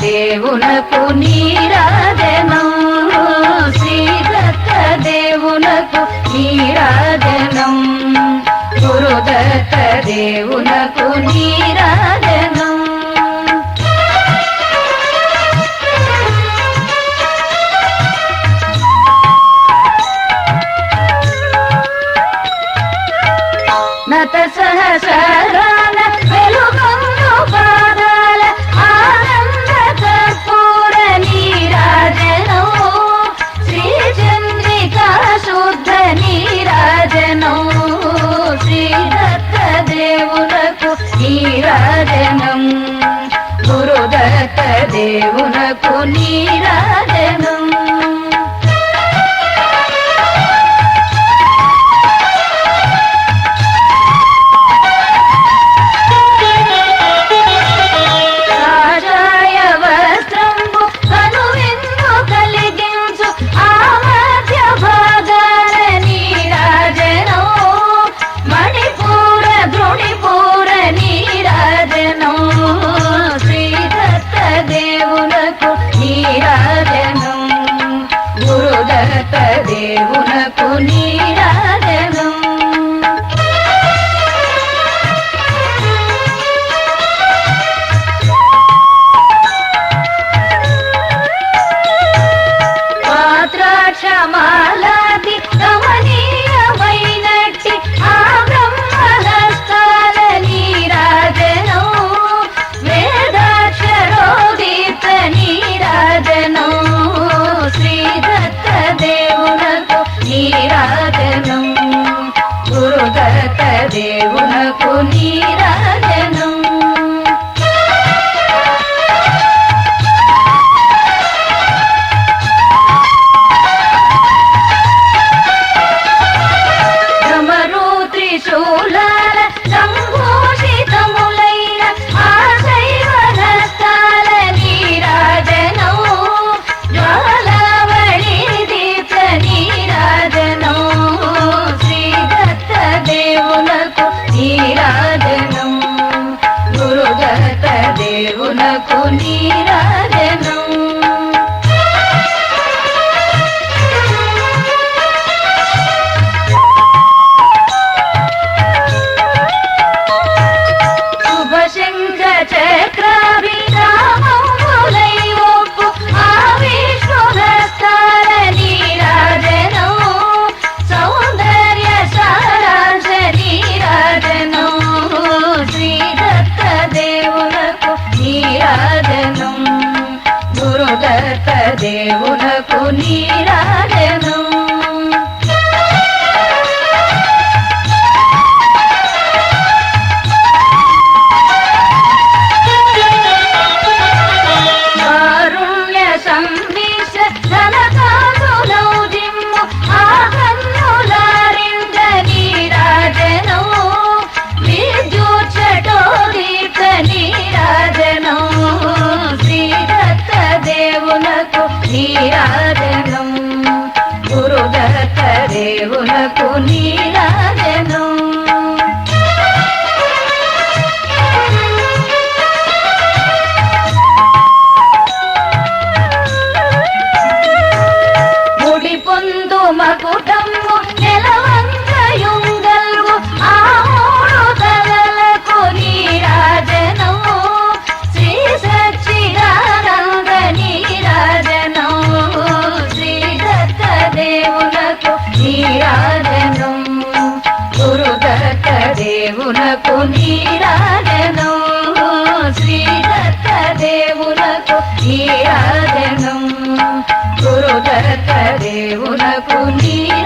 దేవునకు నీరాజనం శ్రీదత్త దేవునకు నీరాజనం గురుదత్త దేవునకు నీరాజనం నత సహస్రాల వెలుగొందు పాదాల ఆనంద కర్పూర నీరాజనం శ్రీ చంద్రికా శుద్ధ నీరాజనం శ్రీదత్త దేవునకు నీరాజనం గురుదత్త దేవునకు నీరాజనం దేవునకు నీరాజనం పాత్రాక్షమాలాది గమనీయమైనట్టి ఆ బ్రహ్మహస్తాల నీరాజనం వేదాక్షరోదీత నీరాజనం శ్రీదత్త దేవునకు నీరాజనం గురుదత్త దేవునకు నీరాజనం డమరు త్రిశూలాల సంభూషితములైన ఆ శైవ హస్తాల నీరాజనం జ్వాలావళి దీప్త నీరాజనం శ్రీదత్త దేవునకు నీరాజనం గురుదత్త దేవునకు నీరాజనం శుభశంఖ చక్రాభిరామములై ఒప్పు ఆ విష్ణుహస్తాల నీరాజనం సౌందర్య సారాంశ నీరాజనం శ్రీదత్త దేవునకు నీరాజనం గురుదత్త దేవునకు నీరాజనం సంవిష ధనకాదులౌ జిమ్ము ఆ కన్నులారింద నీరాజనం విద్యుచ్చటోదీప్త నీరాజనం శ్రీదత్త దేవునకు నీరాజనం గురుదత్త దేవునకు నీరాజనం పొందు మకుటము నెలవంగయుంగల్గు ఆ మూడు తలలకు నీరాజనం శ్రీ సచ్చిదానంద నీరాజనం శ్రీదత్త దేవునకు నీరాజనం గురుదత్త దేవునకు నీరాజనం శ్రీదత్త దేవునకు నీరాజనం గురుదత్త దేవునకు నీరాజనం